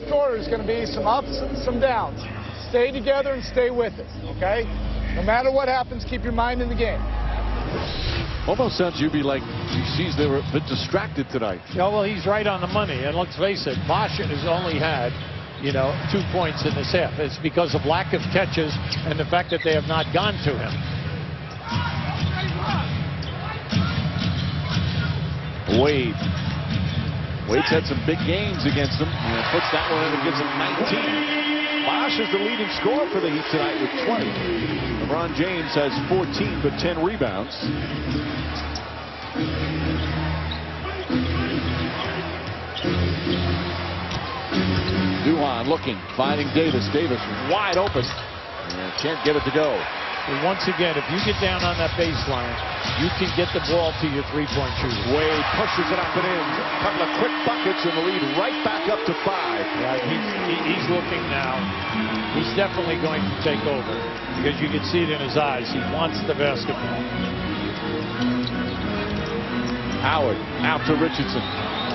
Quarter is going to be some ups and some downs. Stay together and stay with it, okay? No matter what happens, keep your mind in the game. Almost sounds to be like he sees they were a bit distracted tonight. Yeah, well, he's right on the money. And let's face it, Bosch has only had, 2 points in this half. It's because of lack of catches and the fact that they have not gone to him. Wade's had some big games against them and puts that one in and gives him 19. Bosch is the leading scorer for the Heat tonight with 20. LeBron James has 14 but 10 rebounds. Duhon looking, finding Davis. Davis wide open and can't get it to go. And once again, if you get down on that baseline, you can get the ball to your three-point shooter. Wade pushes it up and in. A couple of quick buckets and the lead right back up to 5. Right, he's looking now. He's definitely going to take over because you can see it in his eyes. He wants the basketball. Howard out to Richardson.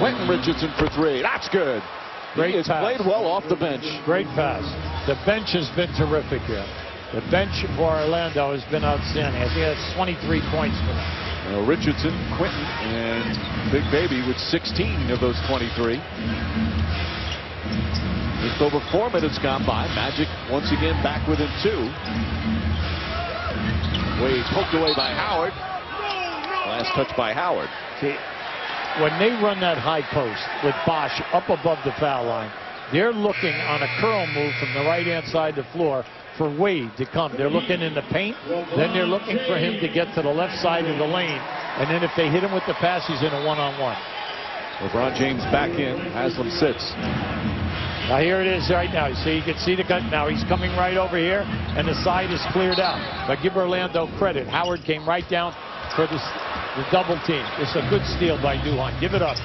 Quentin Richardson for 3. That's good. Great He has pass. played well off the bench. Great pass. The bench has been terrific here. The bench for Orlando has been outstanding. I think that's 23 points for them. Richardson, Quentin, and Big Baby with 16 of those 23. Just over 4 minutes gone by. Magic once again back within 2. Wade poked away by Howard. Last touch by Howard. See, when they run that high post with Bosch up above the foul line, they're looking on a curl move from the right-hand side of the floor for Wade to come. They're looking in the paint, then they're looking for him to get to the left side of the lane, and then if they hit him with the pass, he's in a one-on-one. LeBron James back in. Haslam sits. Now here it is right now. You can see the cut now. He's coming right over here, and the side is cleared out. But give Orlando credit. Howard came right down for the double team. It's a good steal by Duhon. Give it up.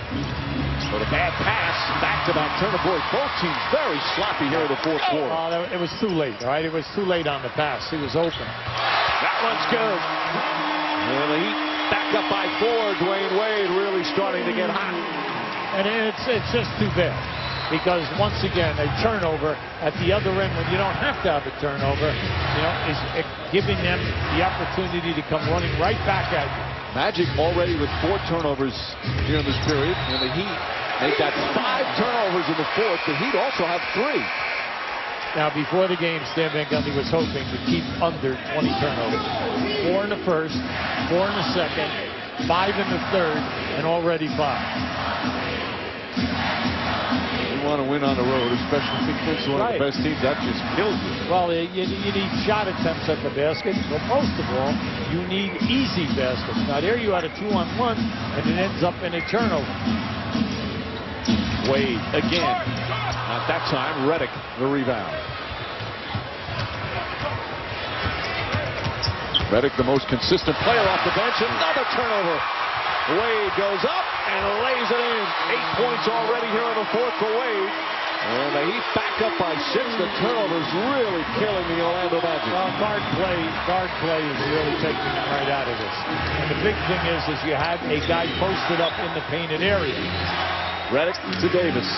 But a bad pass, back-to-back turnover. Both teams very sloppy here in the fourth quarter. It was too late, all right? It was too late on the pass. He was open. That one's good. And the Heat back up by 4. Dwayne Wade really starting to get hot. And it's just too bad. Because once again, a turnover at the other end when you don't have to have a turnover, is giving them the opportunity to come running right back at you. Magic already with 4 turnovers here in this period, and the Heat make that 5 turnovers in the fourth. The Heat also have 3. Now, before the game, Stan Van Gundy was hoping to keep under 20 turnovers. 4 in the first, 4 in the second, 5 in the third, and already 5. You want to win on the road, especially against one of the best teams. That just kills you. Well, you need shot attempts at the basket, but most of all, you need easy baskets. Now, there you had a 2-on-1, and it ends up in a turnover. Wade again. Not that time. Redick the rebound. Redick, the most consistent player off the bench. Another turnover. Wade goes up and lays it in. 8 points already here in the fourth for Wade. And the Heat back up by 6. The turnovers really killing the Orlando Magic. Well, guard play is really taking them right out of this. And the big thing is you have a guy posted up in the painted area. Redick to Davis.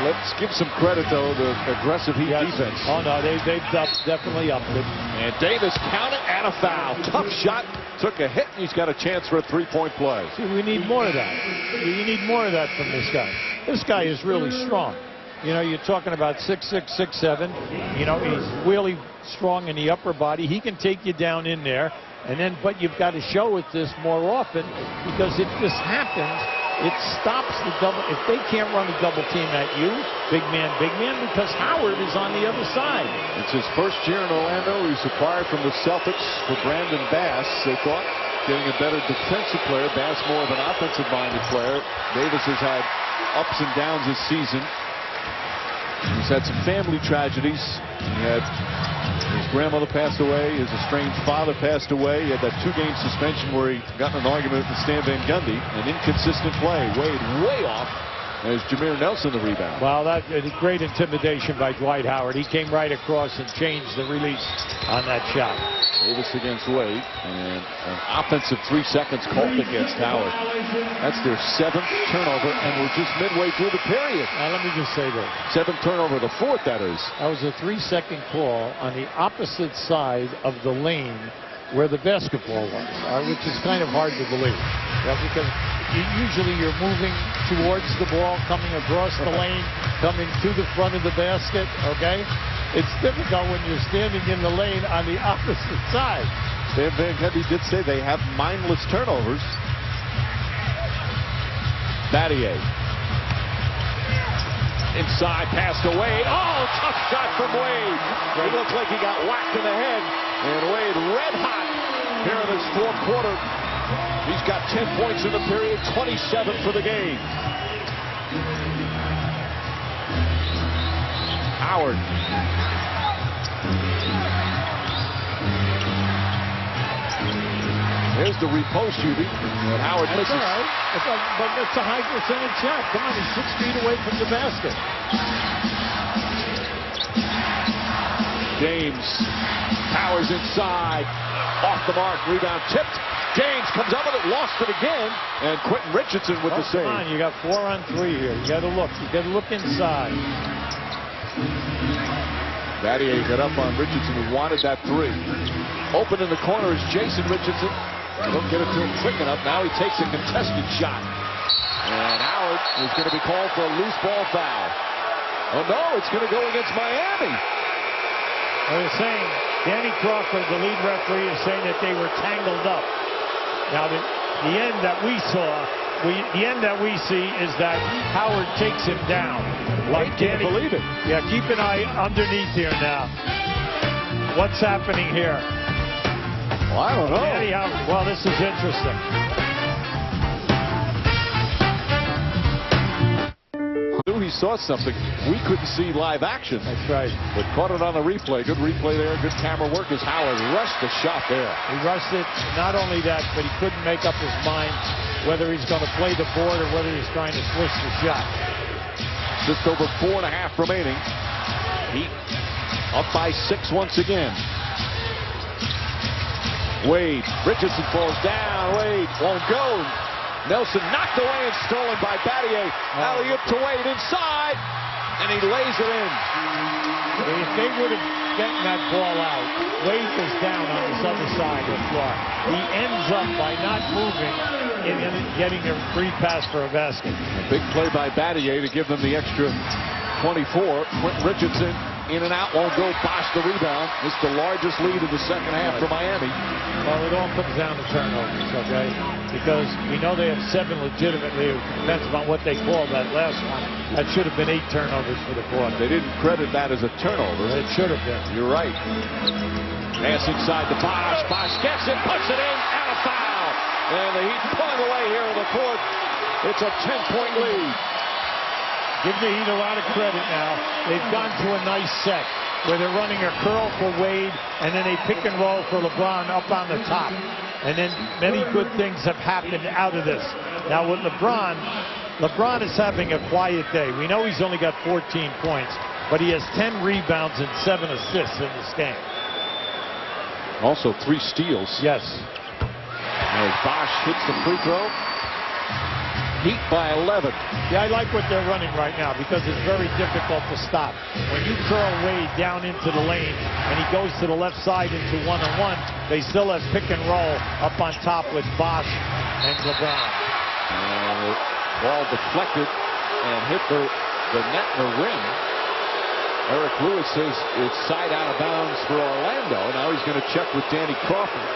Let's give some credit, though, the aggressive Heat defense. Oh, no, they've definitely upped it. And Davis counted and a foul. Tough shot. Took a hit, and he's got a chance for a 3-point play. See, we need more of that. You need more of that from this guy. This guy is really strong. You're talking about 6'6", 6'7". He's really strong in the upper body. He can take you down in there. But you've got to show it this more often because if this happens, it stops the double. If they can't run a double team at you, big man, because Howard is on the other side. It's his first year in Orlando. He's acquired from the Celtics for Brandon Bass. They thought getting a better defensive player. Bass more of an offensive-minded player. Davis has had ups and downs this season. He's had some family tragedies. He had his grandmother passed away. His estranged father passed away. He had that 2-game suspension where he got in an argument with Stan Van Gundy. An inconsistent play. Wade way off. There's Jameer Nelson the rebound. Well, that great intimidation by Dwight Howard. He came right across and changed the release on that shot. Davis against Wade, and an offensive 3 seconds called against Howard. That's their 7th turnover, and we're just midway through the period. Now, let me just say this. 7th turnover, the 4th, that is. That was a 3-second call on the opposite side of the lane where the basketball was, which is kind of hard to believe. Because usually you're moving towards the ball, coming across the lane, coming to the front of the basket, okay? It's difficult when you're standing in the lane on the opposite side. Stan Van Gundy did say they have mindless turnovers. Battier. Inside, passed away. Oh, tough shot from Wade. It looked like he got whacked in the head. And Wade red hot here in this 4th quarter. He's got 10 points in the period, 27 for the game. Howard. There's the repost shooting, and Howard misses. All right. But it's a high percentage shot. Come on, he's 6 feet away from the basket. James powers inside, off the mark, rebound tipped. James comes up with it, lost it again, and Quentin Richardson with the save. Come on, you got 4 on 3 here. You got to look. You got to look inside. Battier got up on Richardson, who wanted that 3. Open in the corner is Jason Richardson. They don't get it to him quick enough. Now he takes a contested shot. And Howard is going to be called for a loose ball foul. Oh, no, it's going to go against Miami. They're saying, Danny Crawford, the lead referee, is saying that they were tangled up. Now, the end that we saw, the end that we see is that Howard takes him down. Like can't believe it. Yeah, keep an eye underneath here now. What's happening here? Well, I don't know. Danny Howard, well, this is interesting. Knew he saw something. We couldn't see live action. That's right. But caught it on the replay. Good replay there. Good camera work as Howard rushed the shot there. He rushed it. Not only that, but he couldn't make up his mind whether he's going to play the board or whether he's trying to switch the shot. Just over 4.5 remaining. Heat up by 6 once again. Wade. Richardson falls down. Wade won't go. Nelson knocked away and stolen by Battier. Alley-oop to Wade inside. And he lays it in. If they would have gotten that ball out, Wade was down on this other side of the floor. He ends up by not moving and getting a free pass for a basket. A big play by Battier to give them the extra 24. Quentin Richardson in and out, won't go. Bosh the rebound. It's the largest lead of the second half for Miami. Well, it all comes down to turnovers, okay? Because we know they have 7 legitimately. It depends upon what they call that last one. That should have been 8 turnovers for the quarter. They didn't credit that as a turnover. It should have been. You're right. Pass inside to Bosh. Bosh gets it, puts it in, and a foul. And the Heat pulling away here in the fourth. It's a 10-point lead. Give the Heat a lot of credit now. They've gone to a nice set where they're running a curl for Wade, and then a pick and roll for LeBron up on the top. And then many good things have happened out of this. Now with LeBron is having a quiet day. We know he's only got 14 points, but he has 10 rebounds and 7 assists in this game. Also 3 steals. Yes. As Bosh hits the free throw. Heat by 11. Yeah, I like what they're running right now because it's very difficult to stop. When you curl Wade down into the lane and he goes to the left side into one-on-one, they still have pick and roll up on top with Bosh and LeBron. And ball deflected and hit the net in the rim. Eric Lewis says it's side out of bounds for Orlando. Now he's going to check with Danny Crawford.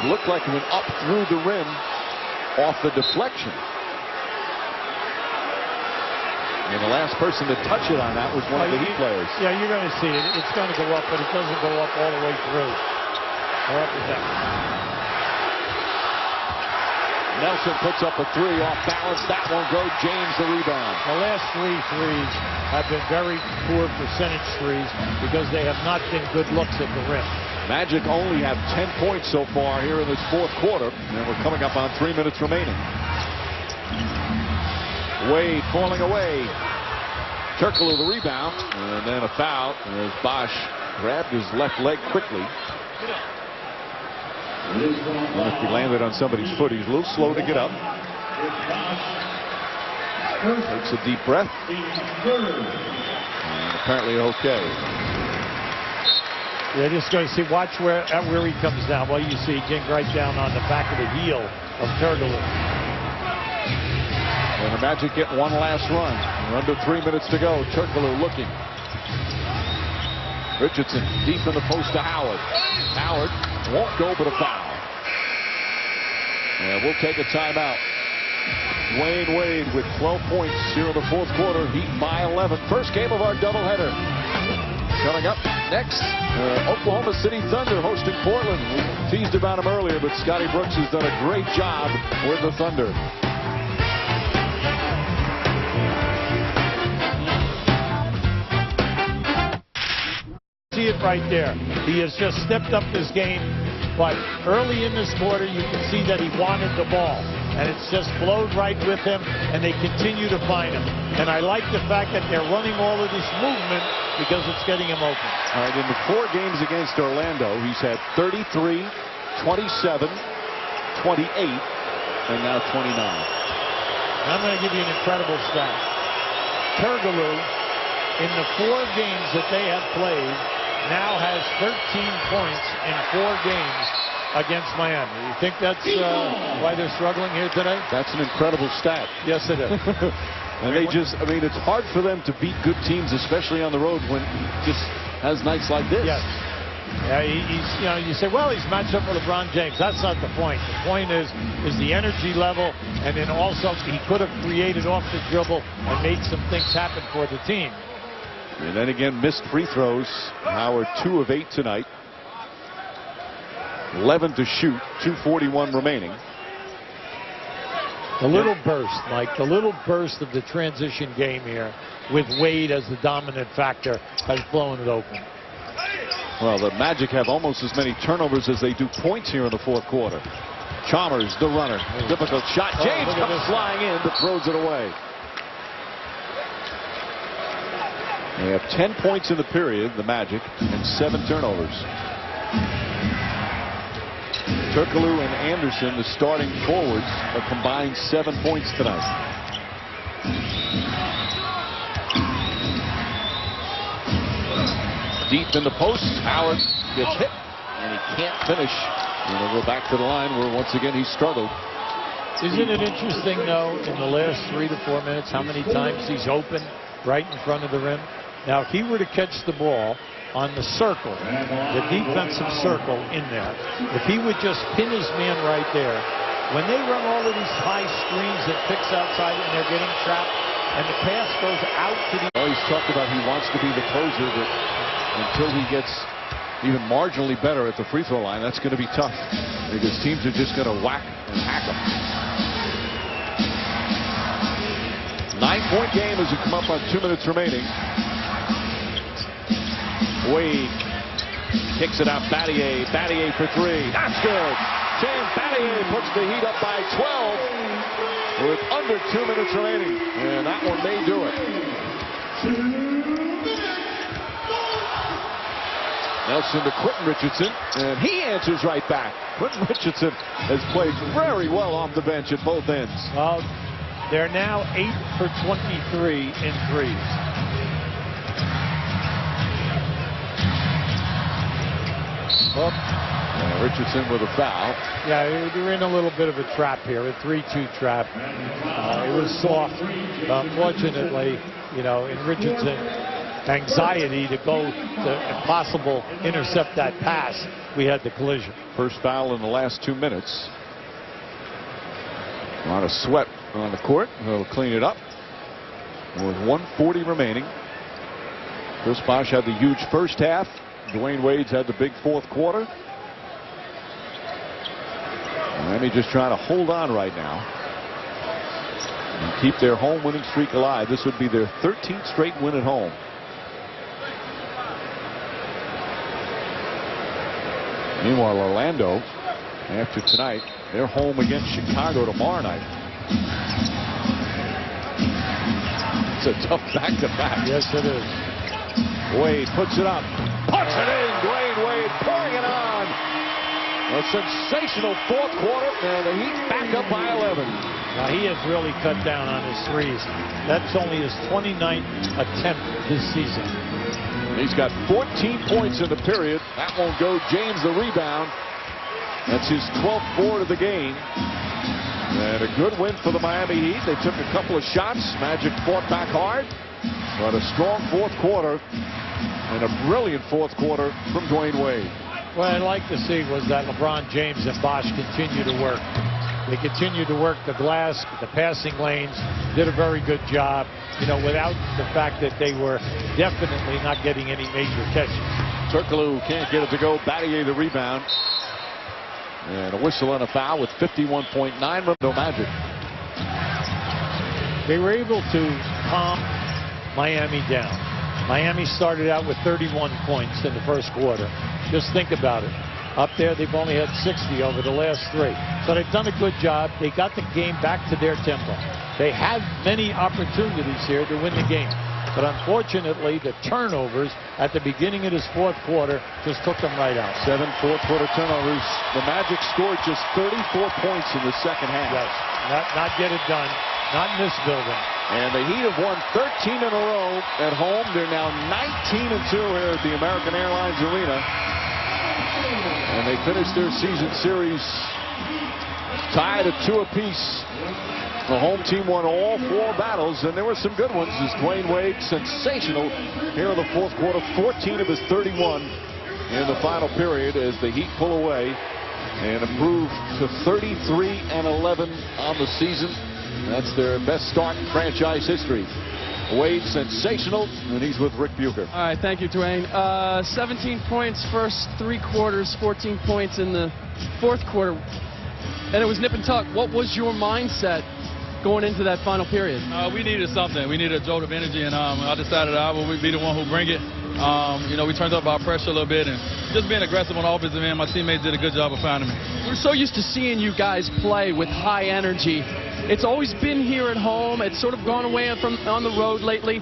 It looked like it went up through the rim off the deflection. And the last person to touch it on that was one of the Heat players. Yeah, you're going to see it. It's going to go up, but it doesn't go up all the way through. Or up and down. Nelson puts up a 3 off balance. That won't go. James the rebound. The last 3 threes have been very poor percentage threes because they have not been good looks at the rim. Magic only have 10 points so far here in this fourth quarter, and we're coming up on 3 minutes remaining. Wade falling away. Turkoglu the rebound, and then a foul as Bosch grabbed his left leg quickly. And if he landed on somebody's foot, he's a little slow to get up. Takes a deep breath. And apparently okay. Yeah, just going to see, watch where he comes down. Well, you see getting right down on the back of the heel of Turkoglu. And the Magic get one last run. We're under 3 minutes to go. Turkoglu looking. Richardson deep in the post to Howard. Howard won't go, but a foul. And we'll take a timeout. Dwayne Wade with 12 points here in the fourth quarter. Heat by 11. First game of our doubleheader. Coming up next, Oklahoma City Thunder hosting Portland. We teased about him earlier, but Scotty Brooks has done a great job with the Thunder. See it right there. He has just stepped up his game, but early in this quarter you can see that he wanted the ball, and it's just flowed right with him, and they continue to find him. And I like the fact that they're running all of this movement because it's getting him open. All right, in the 4 games against Orlando, he's had 33, 27, 28, and now 29. I'm going to give you an incredible stat. Turkoglu, in the 4 games that they have played, now has 13 points in 4 games against Miami. You think that's why they're struggling here today? That's an incredible stat. Yes, it is. And they just, I mean, it's hard for them to beat good teams, especially on the road when just has nights like this. Yes. Yeah, he's, you know, you say, well, he's matched up with LeBron James. That's not the point. The point is the energy level, and then also he could have created off the dribble and made some things happen for the team. And then again, missed free throws. Howard 2 of 8 tonight. 11 to shoot, 2:41 remaining. The little burst, Mike, the little burst of the transition game here with Wade as the dominant factor has blown it open. Well, the Magic have almost as many turnovers as they do points here in the fourth quarter. Chalmers, the runner. Difficult shot. James comes flying in, but throws it away. They have 10 points in the period, the Magic, and 7 turnovers. Turkoglu and Anderson, the starting forwards, a combined 7 points tonight. Deep in the post, Howard gets hit, and he can't finish. And we'll go back to the line where once again he struggled. Isn't it interesting, though, in the last 3 to 4 minutes, how many times he's open right in front of the rim? Now, if he were to catch the ball on the circle, the defensive circle in there, if he would just pin his man right there, when they run all of these high screens that picks outside and they're getting trapped, and the pass goes out to the... Well, he's talked about he wants to be the closer, but until he gets even marginally better at the free throw line, that's going to be tough because teams are just going to whack and hack him. 9-point game as we come up on 2 minutes remaining. Wade kicks it out. Battier. Battier for 3. That's good. Sam Battier puts the Heat up by 12 with under 2 minutes remaining. And that one may do it. Nelson to Quentin Richardson. And he answers right back. Quentin Richardson has played very well off the bench at both ends. Well, they're now 8 for 23 in threes. Richardson with a foul. Yeah, they're in a little bit of a trap here, a 3-2 trap. It was soft. Unfortunately, you know, in Richardson, anxiety to go to impossible intercept that pass, we had the collision. First foul in the last 2 minutes. A lot of sweat on the court. He'll clean it up. With 1:40 remaining. Chris Bosh had the huge first half. Dwayne Wade's had the big fourth quarter. Miami just trying to hold on right now and keep their home winning streak alive. This would be their 13th straight win at home. Meanwhile, Orlando, after tonight, they're home against Chicago tomorrow night. It's a tough back-to-back. Yes, it is. Wade puts it up. Puts it in. Dwayne Wade pouring it on. A sensational fourth quarter, and the Heat back up by 11. Now, he has really cut down on his threes. That's only his 29th attempt this season. He's got 14 points in the period. That won't go. James the rebound. That's his 12th board of the game. And a good win for the Miami Heat. They took a couple of shots. Magic fought back hard. But a strong fourth quarter and a brilliant fourth quarter from Dwayne Wade. What I'd like to see was that LeBron James and Bosh continue to work. They continue to work the glass, the passing lanes, did a very good job, you know, without the fact that they were definitely not getting any major catches. Turkoglu can't get it to go. Battier the rebound. And a whistle and a foul with 51.9 no Magic. They were able to calm Miami down. Miami started out with 31 points in the first quarter. Just think about it. Up there, they've only had 60 over the last 3. So they've done a good job. They got the game back to their tempo. They had many opportunities here to win the game. But unfortunately, the turnovers at the beginning of this fourth quarter just took them right out. 7 fourth-quarter turnovers. The Magic scored just 34 points in the second half. Yes, not get it done. Not in this building. And the Heat have won 13 in a row at home. They're now 19-2 here at the American Airlines Arena. And they finished their season series tied at 2 apiece. The home team won all 4 battles, and there were some good ones as Dwayne Wade, sensational here in the fourth quarter, 14 of his 31 in the final period as the Heat pull away and improve to 33-11 on the season. That's their best start in franchise history. Wade sensational, and he's with Rick Bucher. All right, thank you, Dwayne. 17 points first 3 quarters, 14 points in the fourth quarter. And it was nip and tuck. What was your mindset going into that final period? We needed something. We needed a jolt of energy, and I decided I would be the one who bring it. You know, we turned up our pressure a little bit, and just being aggressive on the offensive end, my teammates did a good job of finding me. We're so used to seeing you guys play with high energy. It's always been here at home. It's sort of gone away from on the road lately.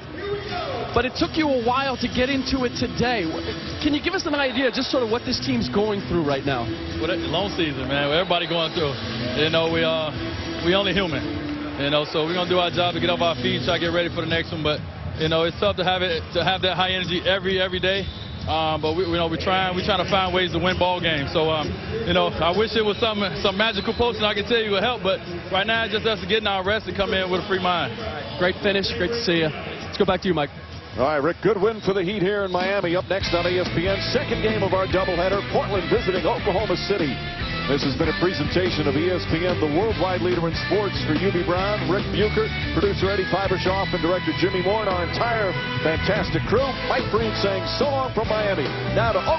But it took you a while to get into it today. Can you give us an idea just sort of what this team's going through right now? Well, long season, man. Everybody going through. You know, we only human. You know, so we're gonna do our job to get off our feet, try to get ready for the next one. But you know, it's tough to have that high energy every day. But we're trying to find ways to win ball games. So you know, I wish it was some magical potion I could tell you would help. But right now, it's just us getting our rest and come in with a free mind. Great finish. Great to see you. Let's go back to you, Mike. All right, Rick, good win for the Heat here in Miami. Up next on ESPN, second game of our doubleheader, Portland visiting Oklahoma City. This has been a presentation of ESPN, the worldwide leader in sports. For Hubie Brown, Rick Bucher, producer Eddie Fibershoff, and director Jimmy Moore, and our entire fantastic crew, Mike Breen saying so long from Miami. Now to Oklahoma.